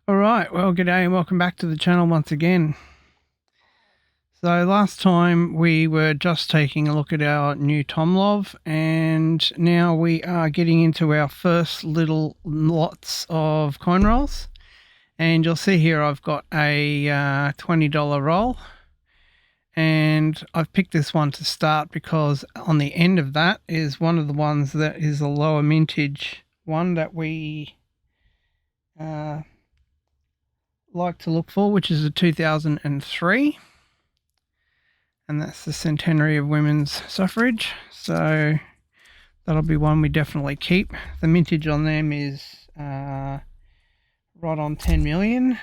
Alright, well g'day and welcome back to the channel once again. So last time we were just taking a look at our new Tomlov, and now we are getting into our first little lots of coin rolls. And you'll see here I've got a $20 roll, and I've picked this one to start because on the end of that is one of the ones that is a lower mintage one that we like to look for, which is a 2003, and that's the centenary of women's suffrage, so that'll be one we definitely keep. The mintage on them is right on 10 million,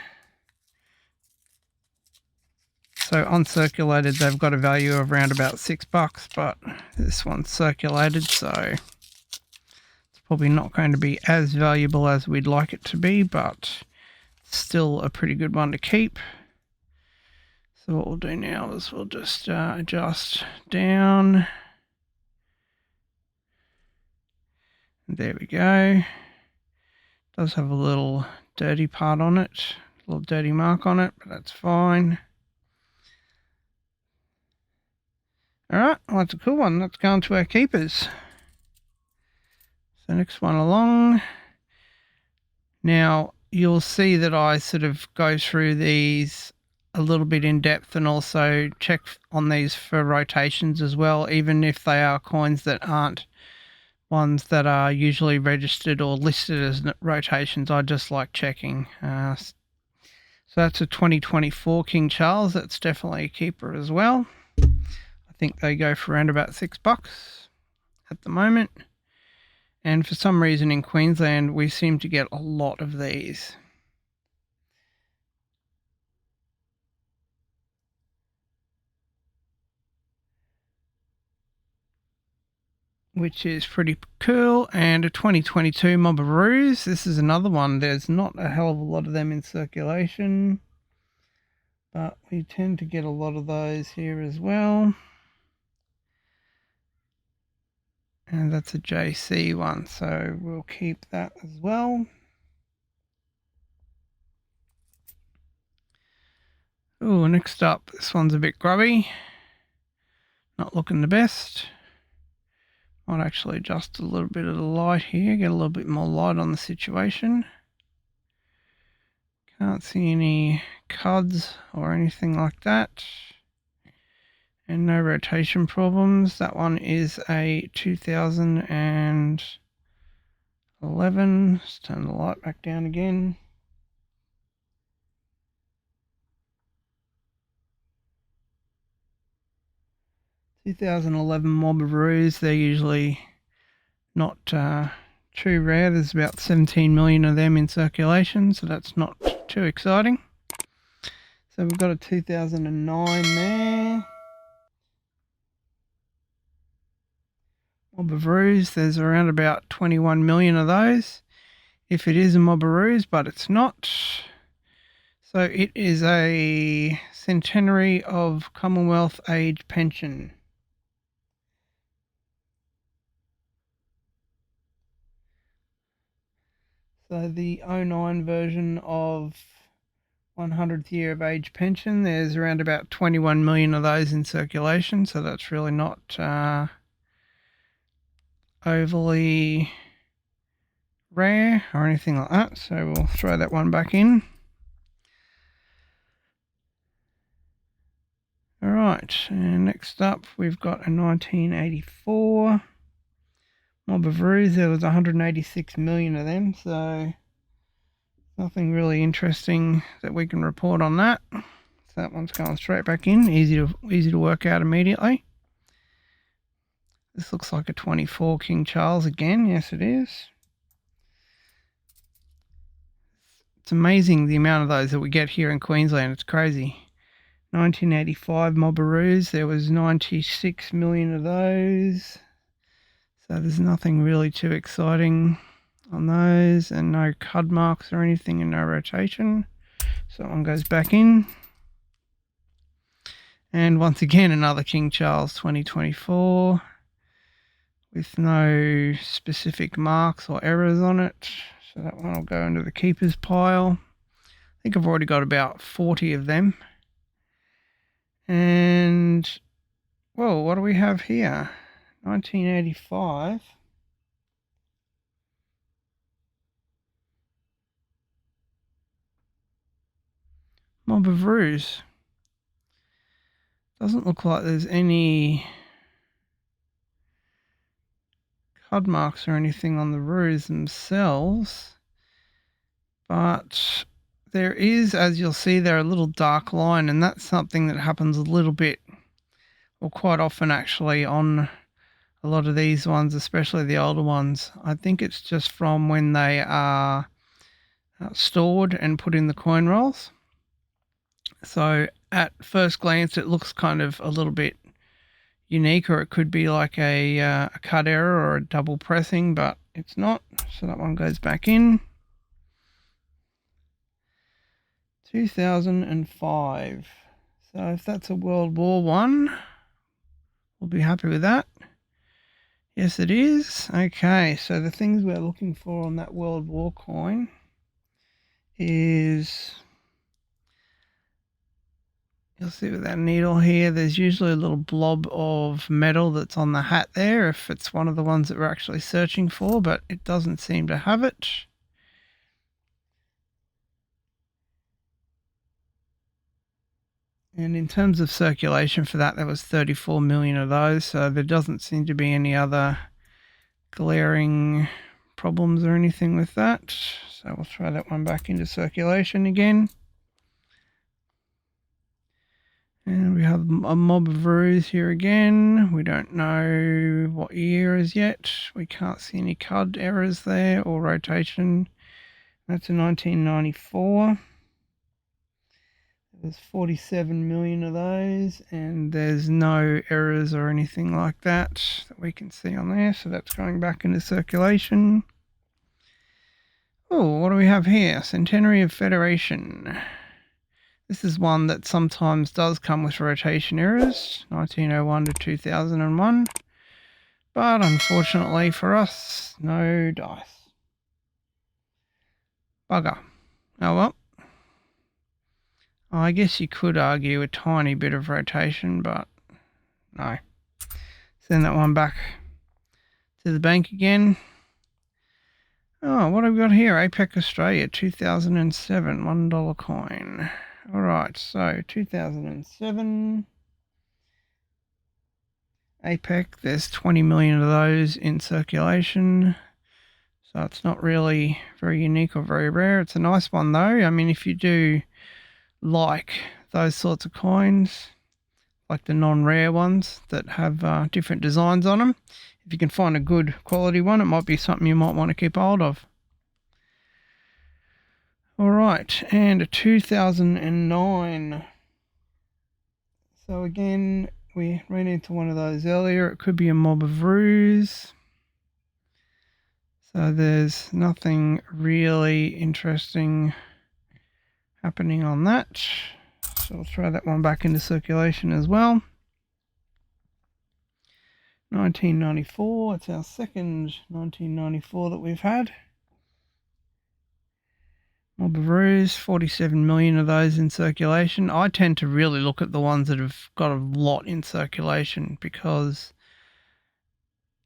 so uncirculated they've got a value of around about $6, but this one's circulated, so it's probably not going to be as valuable as we'd like it to be, but still a pretty good one to keep. So what we'll do now is we'll just adjust down. There we go. Does have a little dirty part on it, a little dirty mark on it, but that's fine. Alright, well that's a cool one. Let's go on to our keepers. So next one along. Now you'll see that I sort of go through these a little bit in depth and also check on these for rotations as well, even if they are coins that aren't ones that are usually registered or listed as rotations. I just like checking. So that's a 2024 King Charles. That's definitely a keeper as well. I think they go for around about $6 at the moment. And for some reason in Queensland, we seem to get a lot of these. Which is pretty cool. And a 2022 Mobberoos. This is another one. There's not a hell of a lot of them in circulation, but we tend to get a lot of those here as well. And that's a JC one, so we'll keep that as well. Oh, next up, this one's a bit grubby. Not looking the best. Might actually adjust a little bit of the light here, get a little bit more light on the situation. Can't see any cuds or anything like that. And no rotation problems. That one is a 2011. Let's turn the light back down again. (2011) Mobberoos. They're usually not too rare. There's about 17 million of them in circulation, so that's not too exciting. So we've got a 2009 there. Mobberoos, there's around about 21 million of those, if it is a Mobberoos, but it's not. So it is a centenary of Commonwealth age pension. So the 09 version of 100th year of age pension, there's around about 21 million of those in circulation, so that's really not overly rare or anything like that, so we'll throw that one back in. Alright, and next up we've got a 1984 Mobberoos. There was 186 million of them, so nothing really interesting that we can report on that. So that one's going straight back in, easy to work out immediately. This looks like a 24 King Charles again. Yes, it is. It's amazing the amount of those that we get here in Queensland. It's crazy. 1985 Mobberoos. There was 96 million of those. So there's nothing really too exciting on those, and no cud marks or anything, and no rotation. So that one goes back in. And once again, another King Charles 2024 with no specific marks or errors on it. So that one will go into the keepers pile. think I've already got about 40 of them. And, whoa, what do we have here? 1985. Mob of Ruse. Doesn't look like there's any cud marks or anything on the Ruse themselves. But there is, as you'll see there, a little dark line, and that's something that happens a little bit, or quite often actually, on a lot of these ones, especially the older ones. I think it's just from when they are stored and put in the coin rolls. So at first glance, it looks kind of a little bit unique, or it could be like a cut error or a double pressing, but it's not. So that one goes back in. 2005. So if that's a World War One, we'll be happy with that. Yes, it is. Okay, so the things we're looking for on that World War coin is, you'll see with that needle here, there's usually a little blob of metal that's on the hat there if it's one of the ones that we're actually searching for, but it doesn't seem to have it. And in terms of circulation for that, there was 34 million of those, so there doesn't seem to be any other glaring problems or anything with that. So we'll throw that one back into circulation again. And we have a mob of Ruse here again. We don't know what year as yet. We can't see any cud errors there or rotation. That's a 1994. There's 47 million of those, and there's no errors or anything like that we can see on there. So that's going back into circulation. Oh, what do we have here? Centenary of Federation. This is one that sometimes does come with rotation errors, 1901 to 2001. But unfortunately for us, no dice. Bugger. Oh well. I guess you could argue a tiny bit of rotation, but no. Send that one back to the bank again. Oh, what have we got here? APEC Australia, 2007, $1 coin. All right, so 2007 APEC, there's 20 million of those in circulation. So it's not really very unique or very rare. It's a nice one though. I mean, if you do like those sorts of coins, like the non-rare ones that have different designs on them, if you can find a good quality one, it might be something you might want to keep hold of. All right, and a 2009. So again, we ran into one of those earlier. It could be a mob of Ruse. So there's nothing really interesting happening on that. So I'll throw that one back into circulation as well. 1994, it's our second 1994 that we've had. Mob of Ruse, 47 million of those in circulation. I tend to really look at the ones that have got a lot in circulation, because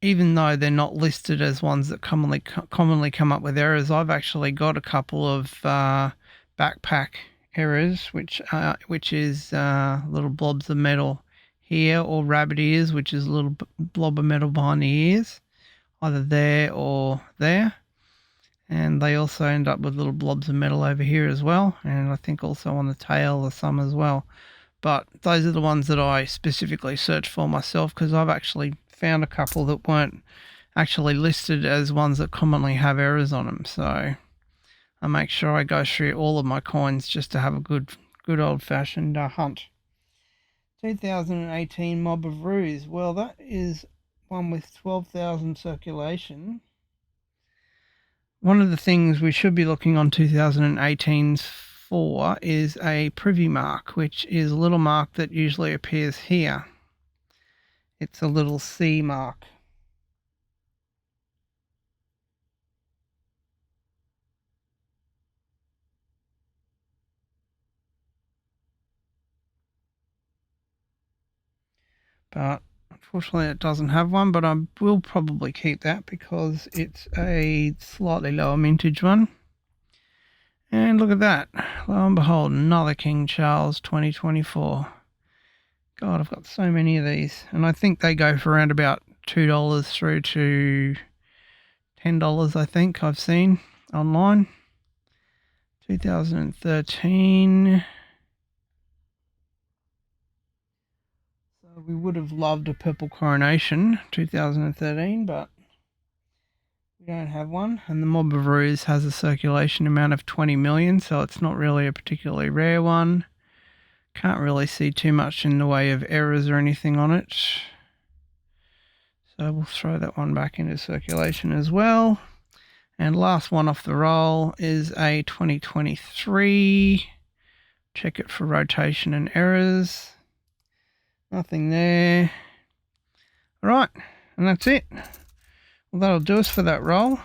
even though they're not listed as ones that commonly come up with errors, I've actually got a couple of backpack errors, which is little blobs of metal here, or rabbit ears, which is a little blob of metal behind the ears, either there or there. And they also end up with little blobs of metal over here as well, and I think also on the tail or some as well. But those are the ones that I specifically search for myself, because I've actually found a couple that weren't actually listed as ones that commonly have errors on them. So I make sure I go through all of my coins just to have a good old-fashioned hunt. 2018 Mob of Ruse. Well, that is one with 12,000 circulation. One of the things we should be looking on 2018's for is a privy mark, which is a little mark that usually appears here. It's a little C mark. but unfortunately it doesn't have one, but I will probably keep that because it's a slightly lower mintage one. And look at that, lo and behold, another King Charles 2024. God, I've got so many of these, and I think they go for around about $2 through to $10, I think I've seen online. 2013. So we would have loved a purple coronation 2013, but we don't have one. And the Mob of Ruse has a circulation amount of 20 million, so it's not really a particularly rare one. Can't really see too much in the way of errors or anything on it. So we'll throw that one back into circulation as well. And last one off the roll is a 2023. Check it for rotation and errors. Nothing there. All right, and that's it. Well, that'll do us for that roll.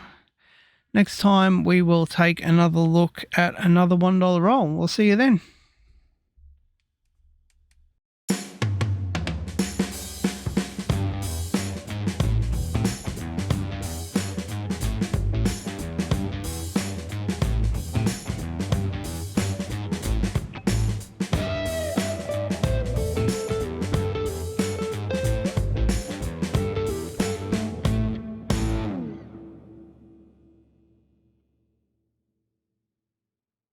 Next time we will take another look at another $1 roll. We'll see you then.